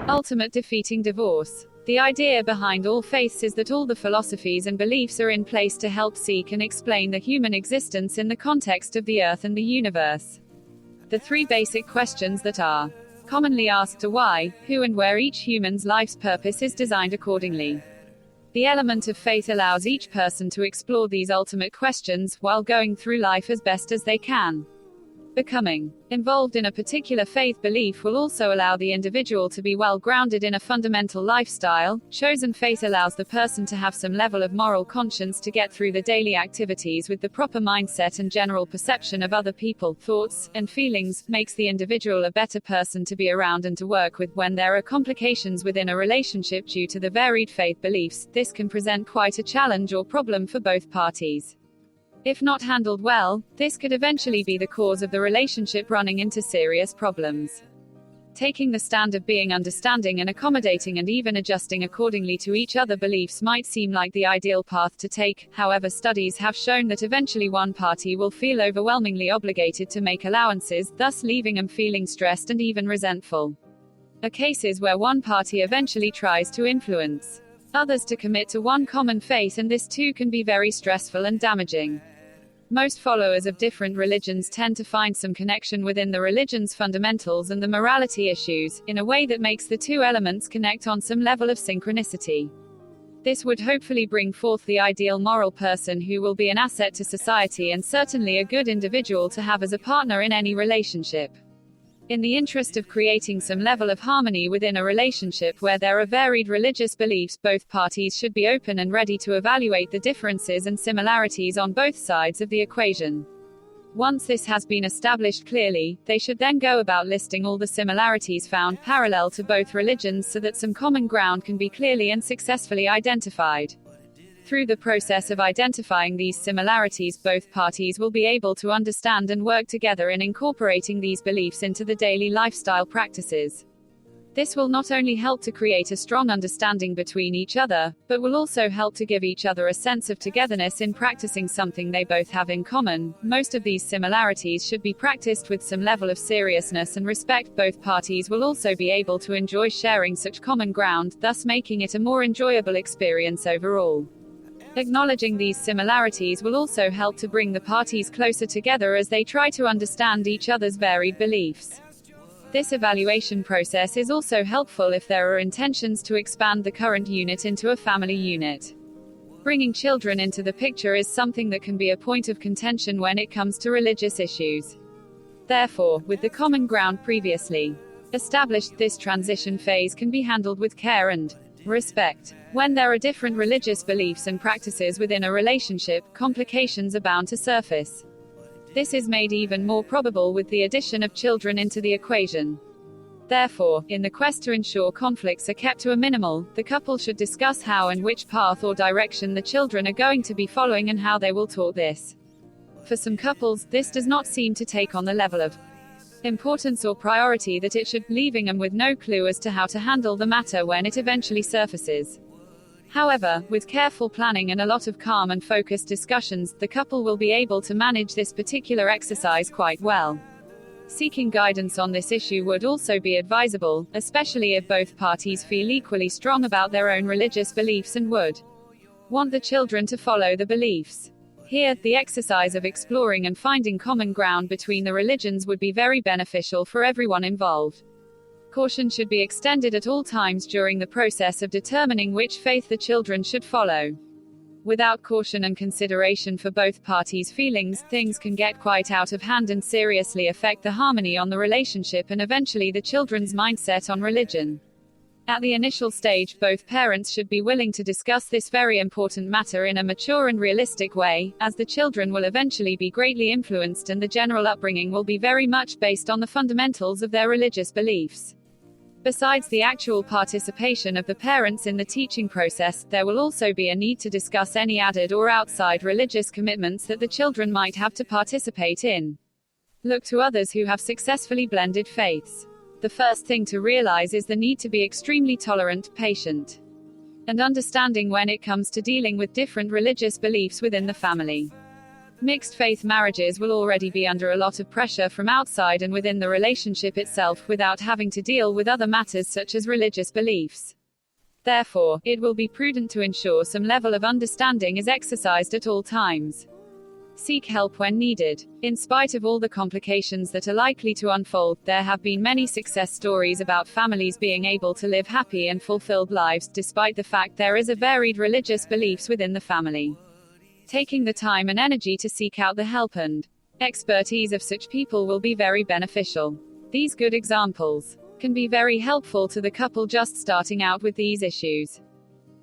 Ultimate defeating divorce. The idea behind all faiths is that all the philosophies and beliefs are in place to help seek and explain the human existence in the context of the earth and the universe. The three basic questions that are commonly asked are why, who, and where. Each human's life's purpose is designed accordingly. The element of faith allows each person to explore these ultimate questions, while going through life as best as they can. Becoming involved in a particular faith belief will also allow the individual to be well grounded in a fundamental lifestyle. Chosen faith allows the person to have some level of moral conscience to get through the daily activities with the proper mindset, and general perception of other people, thoughts, and feelings makes the individual a better person to be around and to work with. When there are complications within a relationship due to the varied faith beliefs, this can present quite a challenge or problem for both parties. If not handled well, this could eventually be the cause of the relationship running into serious problems. Taking the stand of being understanding and accommodating and even adjusting accordingly to each other's beliefs might seem like the ideal path to take. However, studies have shown that eventually one party will feel overwhelmingly obligated to make allowances, thus leaving them feeling stressed and even resentful. Are cases where one party eventually tries to influence others to commit to one common faith, and this too can be very stressful and damaging. Most followers of different religions tend to find some connection within the religion's fundamentals and the morality issues, in a way that makes the two elements connect on some level of synchronicity. This would hopefully bring forth the ideal moral person who will be an asset to society and certainly a good individual to have as a partner in any relationship. In the interest of creating some level of harmony within a relationship where there are varied religious beliefs, both parties should be open and ready to evaluate the differences and similarities on both sides of the equation. Once this has been established clearly, they should then go about listing all the similarities found parallel to both religions so that some common ground can be clearly and successfully identified. Through the process of identifying these similarities, both parties will be able to understand and work together in incorporating these beliefs into the daily lifestyle practices. This will not only help to create a strong understanding between each other, but will also help to give each other a sense of togetherness in practicing something they both have in common. Most of these similarities should be practiced with some level of seriousness and respect. Both parties will also be able to enjoy sharing such common ground, thus making it a more enjoyable experience overall. Acknowledging these similarities will also help to bring the parties closer together as they try to understand each other's varied beliefs. This evaluation process is also helpful if there are intentions to expand the current unit into a family unit. Bringing children into the picture is something that can be a point of contention when it comes to religious issues. Therefore, with the common ground previously established, this transition phase can be handled with care and respect. When there are different religious beliefs and practices within a relationship, complications are bound to surface. This is made even more probable with the addition of children into the equation. Therefore, in the quest to ensure conflicts are kept to a minimal, the couple should discuss how and which path or direction the children are going to be following and how they will taught this. For some couples, this does not seem to take on the level of importance or priority that it should, leaving them with no clue as to how to handle the matter when it eventually surfaces. However, with careful planning and a lot of calm and focused discussions, the couple will be able to manage this particular exercise quite well. Seeking guidance on this issue would also be advisable, especially if both parties feel equally strong about their own religious beliefs and would want the children to follow the beliefs. Here, the exercise of exploring and finding common ground between the religions would be very beneficial for everyone involved. Caution should be extended at all times during the process of determining which faith the children should follow. Without caution and consideration for both parties' feelings, things can get quite out of hand and seriously affect the harmony on the relationship and eventually the children's mindset on religion. At the initial stage, both parents should be willing to discuss this very important matter in a mature and realistic way, as the children will eventually be greatly influenced and the general upbringing will be very much based on the fundamentals of their religious beliefs. Besides the actual participation of the parents in the teaching process, there will also be a need to discuss any added or outside religious commitments that the children might have to participate in. Look to others who have successfully blended faiths. The first thing to realize is the need to be extremely tolerant, patient, and understanding when it comes to dealing with different religious beliefs within the family. Mixed faith marriages will already be under a lot of pressure from outside and within the relationship itself without having to deal with other matters such as religious beliefs. Therefore, it will be prudent to ensure some level of understanding is exercised at all times. Seek help when needed. In spite of all the complications that are likely to unfold, there have been many success stories about families being able to live happy and fulfilled lives, despite the fact there is a varied religious beliefs within the family. Taking the time and energy to seek out the help and expertise of such people will be very beneficial. These good examples can be very helpful to the couple just starting out with these issues.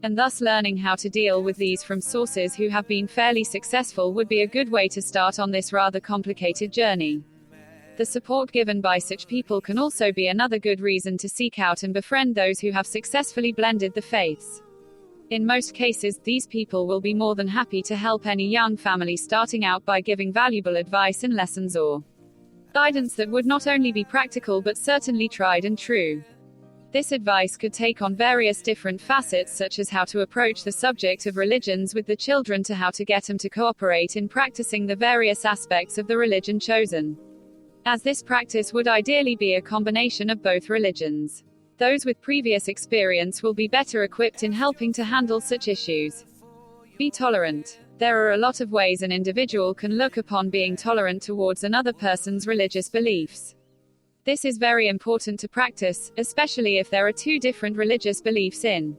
And thus learning how to deal with these from sources who have been fairly successful would be a good way to start on this rather complicated journey. The support given by such people can also be another good reason to seek out and befriend those who have successfully blended the faiths. In most cases, these people will be more than happy to help any young family starting out by giving valuable advice and lessons or guidance that would not only be practical but certainly tried and true. This advice could take on various different facets, such as how to approach the subject of religions with the children to how to get them to cooperate in practicing the various aspects of the religion chosen, as this practice would ideally be a combination of both religions. Those with previous experience will be better equipped in helping to handle such issues. Be tolerant. There are a lot of ways an individual can look upon being tolerant towards another person's religious beliefs. This is very important to practice, especially if there are two different religious beliefs in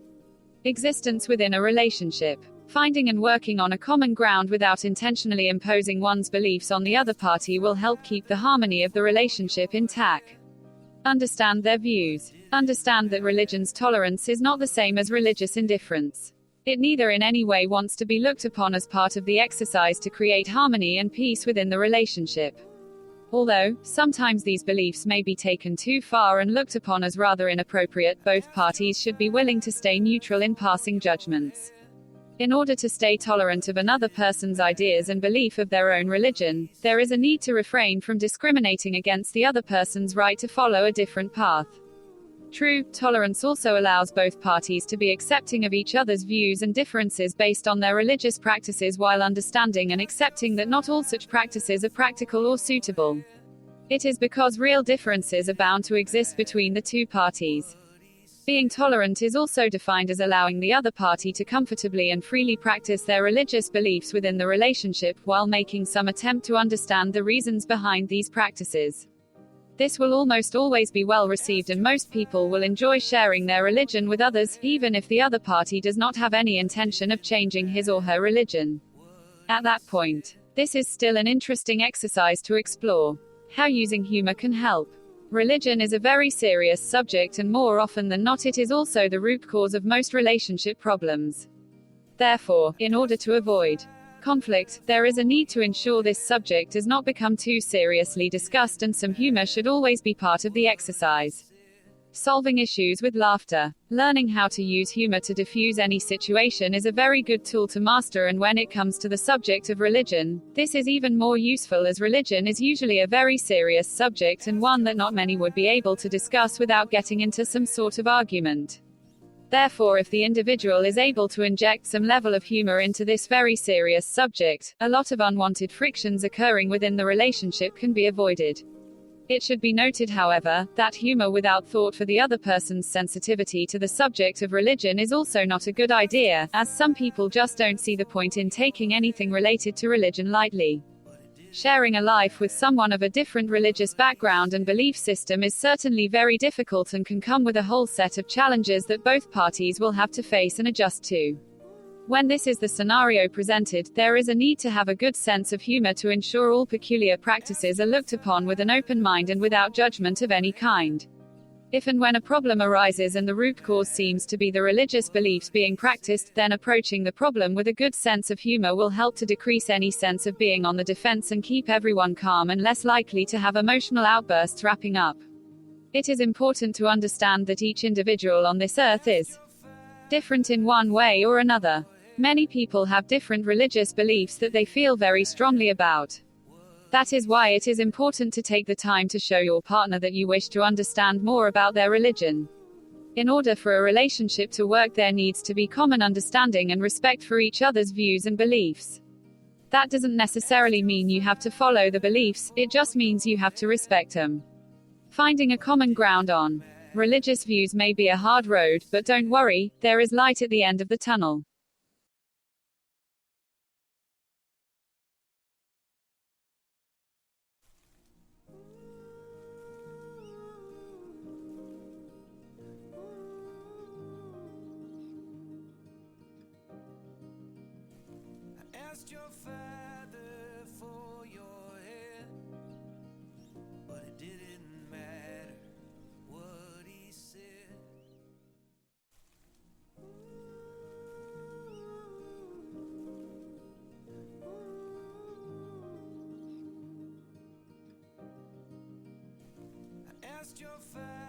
existence within a relationship. Finding and working on a common ground without intentionally imposing one's beliefs on the other party will help keep the harmony of the relationship intact. Understand their views. Understand that religion's tolerance is not the same as religious indifference. It neither in any way wants to be looked upon as part of the exercise to create harmony and peace within the relationship. Although, sometimes these beliefs may be taken too far and looked upon as rather inappropriate, both parties should be willing to stay neutral in passing judgments. In order to stay tolerant of another person's ideas and belief of their own religion, there is a need to refrain from discriminating against the other person's right to follow a different path. True tolerance also allows both parties to be accepting of each other's views and differences based on their religious practices, while understanding and accepting that not all such practices are practical or suitable. It is because real differences are bound to exist between the two parties. Being tolerant is also defined as allowing the other party to comfortably and freely practice their religious beliefs within the relationship, while making some attempt to understand the reasons behind these practices. This will almost always be well received, and most people will enjoy sharing their religion with others, even if the other party does not have any intention of changing his or her religion. At that point, this is still an interesting exercise to explore. How using humor can help. Religion is a very serious subject, and more often than not it is also the root cause of most relationship problems. Therefore, in order to avoid conflict, there is a need to ensure this subject does not become too seriously discussed, and some humor should always be part of the exercise. Solving issues with laughter. Learning how to use humor to diffuse any situation is a very good tool to master, and when it comes to the subject of religion, this is even more useful, as religion is usually a very serious subject and one that not many would be able to discuss without getting into some sort of argument. Therefore, if the individual is able to inject some level of humor into this very serious subject, a lot of unwanted frictions occurring within the relationship can be avoided. It should be noted, however, that humor without thought for the other person's sensitivity to the subject of religion is also not a good idea, as some people just don't see the point in taking anything related to religion lightly. Sharing a life with someone of a different religious background and belief system is certainly very difficult and can come with a whole set of challenges that both parties will have to face and adjust to. When this is the scenario presented, there is a need to have a good sense of humor to ensure all peculiar practices are looked upon with an open mind and without judgment of any kind. If and when a problem arises and the root cause seems to be the religious beliefs being practiced, then approaching the problem with a good sense of humor will help to decrease any sense of being on the defense and keep everyone calm and less likely to have emotional outbursts wrapping up. It is important to understand that each individual on this earth is different in one way or another. Many people have different religious beliefs that they feel very strongly about. That is why it is important to take the time to show your partner that you wish to understand more about their religion. In order for a relationship to work, there needs to be common understanding and respect for each other's views and beliefs. That doesn't necessarily mean you have to follow the beliefs, it just means you have to respect them. Finding a common ground on religious views may be a hard road, but don't worry, there is light at the end of the tunnel. Asked your father for your hand, but it didn't matter what he said. I asked your father